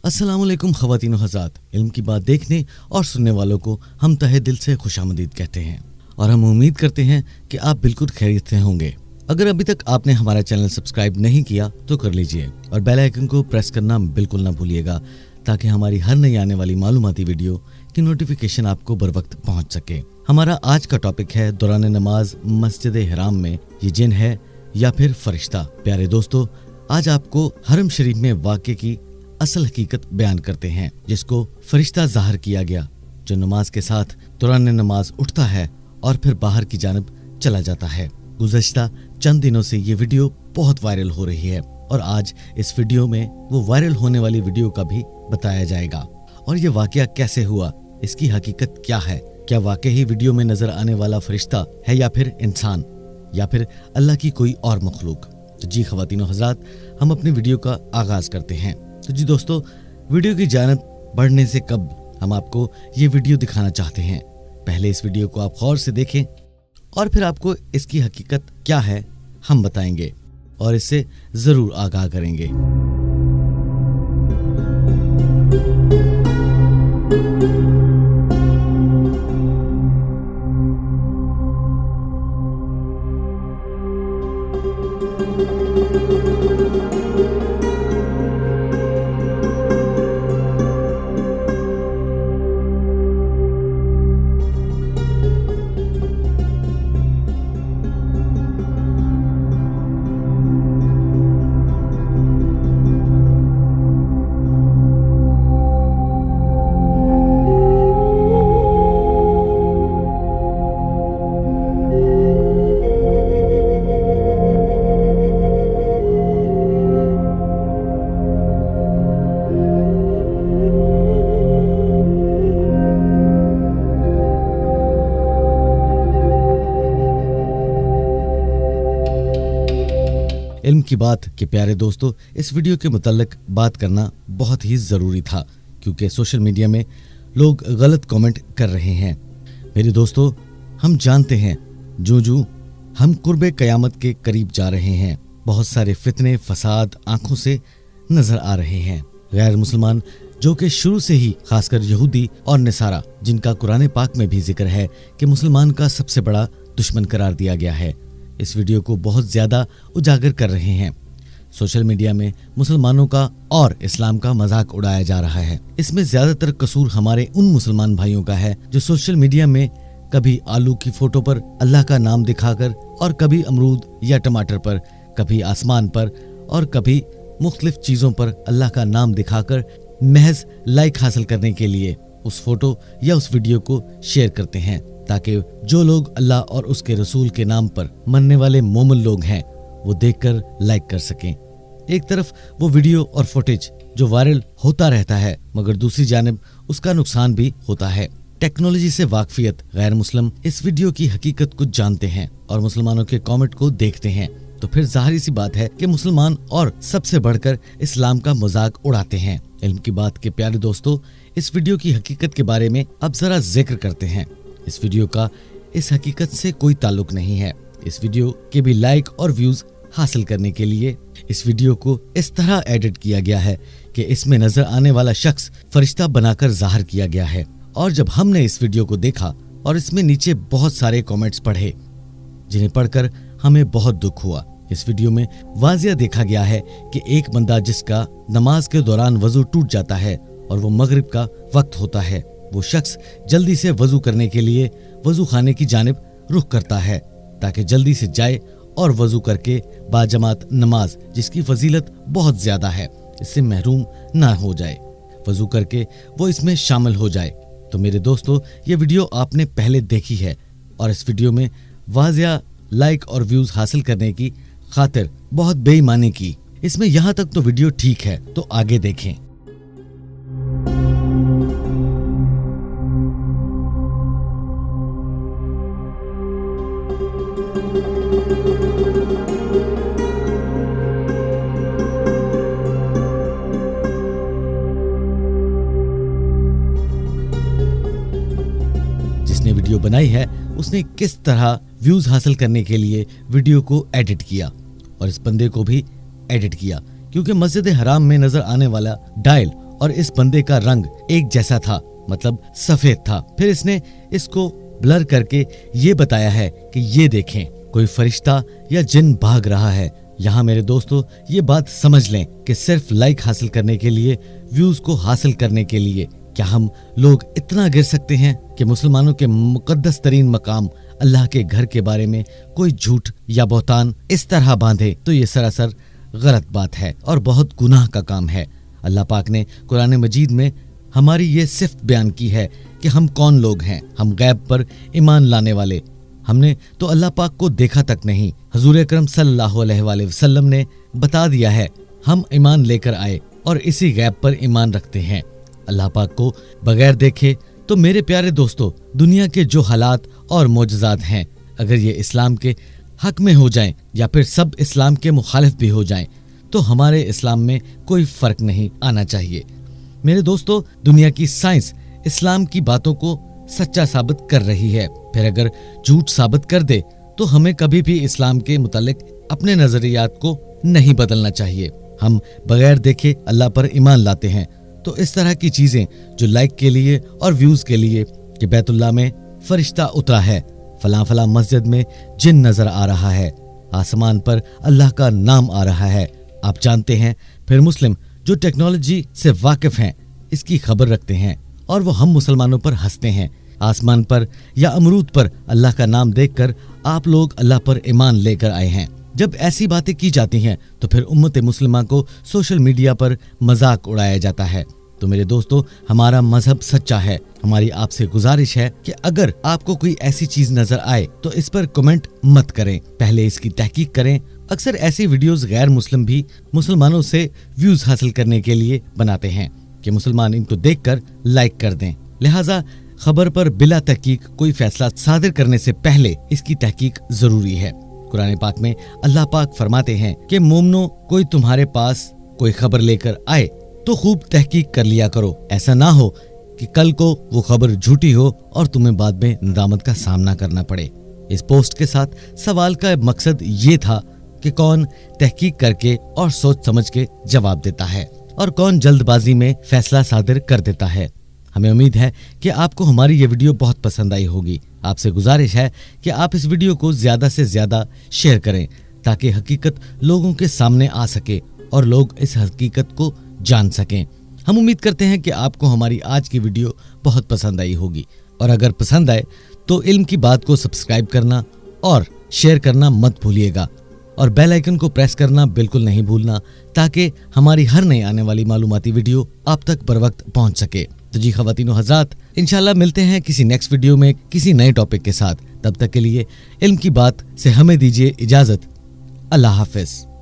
अस्सलामुअलैकुम ख़वातीन व हज़रात, इल्म की बात देखने और सुनने वालों को हम तहे दिल से खुशामदीद कहते हैं और हम उम्मीद करते हैं कि आप बिल्कुल खैरियत से होंगे। अगर अभी तक आपने हमारा चैनल सब्सक्राइब नहीं किया तो कर लीजिए और बेल आइकन को प्रेस करना बिल्कुल ना भूलिएगा ताकि हमारी हर नई आने वाली मालूमाती वीडियो की नोटिफिकेशन आपको बर वक्त पहुँच सके। हमारा आज का टॉपिक है दौरान नमाज मस्जिद हराम में ये जिन है या फिर फरिश्ता। प्यारे दोस्तों, आज आपको हरम शरीफ में वाक़े की असल हकीकत बयान करते हैं जिसको फरिश्ता ज़ाहिर किया गया, जो नमाज के साथ दौरान नमाज उठता है और फिर बाहर की जानब चला जाता है। गुज़श्ता चंद दिनों से ये वीडियो बहुत वायरल हो रही है और आज इस वीडियो में वो वायरल होने वाली वीडियो का भी बताया जाएगा और ये वाक़या कैसे हुआ, इसकी हकीकत क्या है, क्या वाकई ही वीडियो में नजर आने वाला फरिश्ता है या फिर इंसान या फिर अल्लाह की कोई और मखलूक। तो जी ख़वातीन व हज़रात, हम अपनी वीडियो का आगाज़ करते हैं। तो जी दोस्तों, वीडियो की जानब बढ़ने से कब हम आपको ये वीडियो दिखाना चाहते हैं। पहले इस वीडियो को आप गौर से देखें और फिर आपको इसकी हकीकत क्या है हम बताएंगे और इससे ज़रूर आगाह करेंगे। इल्म की बात के प्यारे दोस्तों, इस वीडियो के मुतल्लिक बात करना बहुत ही ज़रूरी था क्योंकि सोशल मीडिया में लोग गलत कमेंट कर रहे हैं। मेरे दोस्तों, हम जानते हैं जो हम कुर्बे क़यामत के करीब जा रहे हैं, बहुत सारे फितने फसाद आंखों से नज़र आ रहे हैं। गैर मुसलमान जो कि शुरू से ही खासकर यहूदी और नसारा, जिनका कुरान पाक में भी जिक्र है कि मुसलमान का सबसे बड़ा दुश्मन करार दिया गया है, इस वीडियो को बहुत ज्यादा उजागर कर रहे हैं। सोशल मीडिया में मुसलमानों का और इस्लाम का मजाक उड़ाया जा रहा है। इसमें ज्यादातर कसूर हमारे उन मुसलमान भाइयों का है जो सोशल मीडिया में कभी आलू की फोटो पर अल्लाह का नाम दिखाकर और कभी अमरूद या टमाटर पर, कभी आसमान पर और कभी मुख्तलिफ चीजों पर अल्लाह का नाम दिखाकर महज लाइक हासिल करने के लिए उस फोटो या उस वीडियो को शेयर करते हैं ताकि जो लोग अल्लाह और उसके रसूल के नाम पर मरने वाले मोमिन लोग हैं वो देखकर लाइक कर सकें। एक तरफ वो वीडियो और फुटेज जो वायरल होता रहता है, मगर दूसरी जानिब उसका नुकसान भी होता है। टेक्नोलॉजी से वाकफियत गैर मुस्लिम इस वीडियो की हकीकत को जानते हैं और मुसलमानों के कमेंट को देखते हैं तो फिर जाहिर सी बात है कि मुसलमान और सबसे बढ़कर इस्लाम का मजाक उड़ाते हैं। इल्म की बात के प्यारे दोस्तों, इस वीडियो की हकीकत के बारे में अब जरा जिक्र करते हैं। इस वीडियो का इस हकीकत से कोई ताल्लुक नहीं है। इस वीडियो के भी लाइक और व्यूज हासिल करने के लिए इस वीडियो को इस तरह एडिट किया गया है कि इसमें नजर आने वाला शख्स फरिश्ता बनाकर जाहिर किया गया है। और जब हमने इस वीडियो को देखा और इसमें नीचे बहुत सारे कमेंट्स पढ़े जिन्हें पढ़कर हमें बहुत दुख हुआ। इस वीडियो में वाज़िया देखा गया है कि एक बंदा जिसका नमाज के दौरान वजू टूट जाता है और वो मगरिब का वक्त होता है, वो शख्स जल्दी से वजू करने के लिए वजू खाने की जानिब रुख करता है ताकि जल्दी से जाए और वजू करके बाजमात नमाज, जिसकी फजीलत बहुत ज्यादा है, इससे महरूम ना हो जाए, वजू करके वो इसमें शामिल हो जाए। तो मेरे दोस्तों, ये वीडियो आपने पहले देखी है और इस वीडियो में वाज़िया लाइक और व्यूज हासिल करने की खातिर बहुत बेईमानी की। इसमें यहाँ तक तो वीडियो ठीक है, तो आगे देखें। जिसने वीडियो बनाई है उसने किस तरह व्यूज हासिल करने के लिए वीडियो को एडिट किया और इस बंदे को भी एडिट किया, क्योंकि मस्जिद हराम में नजर आने वाला डायल और इस बंदे का रंग एक जैसा था, मतलब सफेद था। फिर इसने इसको ब्लर करके ये बताया है कि ये देखें, कोई फरिश्ता या जिन भाग रहा है। यहाँ मेरे दोस्तों ये बात समझ लें कि सिर्फ लाइक हासिल करने के लिए, व्यूज को हासिल करने के लिए क्या हम लोग इतना गिर सकते हैं कि मुसलमानों के मुकद्दस तरीन मकाम अल्लाह के घर के बारे में कोई झूठ या बहतान इस तरह बांधे? तो ये सरासर गलत बात है और बहुत गुनाह का काम है। अल्लाह पाक ने कुरान मजीद में हमारी ये सिफ्त बयान की है कि हम कौन लोग हैं, हम गैब पर ईमान लाने वाले। हमने तो अल्लाह पाक को देखा तक नहीं। हुजूर अकरम सल्लल्लाहु अलैहि वसल्लम ने बता दिया है, हम ईमान लेकर आए और इसी गैब पर ईमान रखते हैं, अल्लाह पाक को बगैर देखे। तो मेरे प्यारे दोस्तों, दुनिया के जो हालात और मोजज़ात हैं, अगर ये इस्लाम के हक में हो जाएं या फिर सब इस्लाम के मुखालिफ भी हो जाएं, तो हमारे इस्लाम में कोई फर्क नहीं आना चाहिए। मेरे दोस्तों, दुनिया की साइंस इस्लाम की बातों को सच्चा साबित कर रही है, फिर अगर झूठ साबित कर दे तो हमें कभी भी इस्लाम के मुतालिक अपने नजरियात को नहीं बदलना चाहिए। हम बगैर देखे अल्लाह पर ईमान लाते हैं, तो इस तरह की चीजें जो लाइक के लिए और व्यूज के लिए कि बैतुल्लाह में फरिश्ता उतरा है, फलां फलां मस्जिद में जिन नजर आ रहा है, आसमान पर अल्लाह का नाम आ रहा है, आप जानते हैं। फिर मुस्लिम जो टेक्नोलॉजी से वाकिफ हैं इसकी खबर रखते हैं और वो हम मुसलमानों पर हंसते हैं। आसमान पर या अमरूद पर अल्लाह का नाम देखकर आप लोग अल्लाह पर ईमान लेकर आए हैं। जब ऐसी बातें की जाती हैं तो फिर उम्मत मुस्लिमा को सोशल मीडिया पर मजाक उड़ाया जाता है। तो मेरे दोस्तों, हमारा मजहब सच्चा है। हमारी आपसे गुजारिश है कि अगर आपको कोई ऐसी चीज नजर आए तो इस पर कमेंट मत करें, पहले इसकी तहकीक करें। अक्सर ऐसी वीडियोस गैर मुस्लिम भी मुसलमानों से व्यूज हासिल करने के लिए बनाते हैं कि मुसलमान इनको देखकर लाइक कर दें। लिहाजा खबर पर बिला तहकीक कोई फैसला सादिर करने से पहले इसकी तहकीक जरूरी है। कुरान पाक में अल्लाह पाक फरमाते हैं कि मोमनो, कोई तुम्हारे पास कोई खबर लेकर आए तो खूब तहकीक कर लिया करो, ऐसा ना हो कि कल को वो खबर झूठी हो और तुम्हें बाद में नदामत का सामना करना पड़े। इस पोस्ट के साथ सवाल का मकसद ये था कि कौन तहकीक करके और सोच समझ के जवाब देता है और कौन जल्दबाजी में फैसला सादिर कर देता है। हमें उम्मीद है कि आपको हमारी ये वीडियो बहुत पसंद आई होगी। आपसे गुजारिश है कि आप इस वीडियो को ज्यादा से ज्यादा शेयर करें ताकि हकीकत लोगों के सामने आ सके और लोग इस हकीकत को जान सकें। हम उम्मीद करते हैं कि आपको हमारी आज की वीडियो बहुत पसंद आई होगी और अगर पसंद आए तो इल्म की बात को सब्सक्राइब करना और शेयर करना मत भूलिएगा और बेल आइकन को प्रेस करना बिल्कुल नहीं भूलना ताकि हमारी हर नई आने वाली मालूमाती वीडियो आप तक बर वक्त पहुंच सके। तो जी ख़वातीन और हज़रात, इंशाल्लाह मिलते हैं किसी नेक्स्ट वीडियो में किसी नए टॉपिक के साथ। तब तक के लिए इल्म की बात से हमें दीजिए इजाज़त। अल्लाह हाफ़िज़।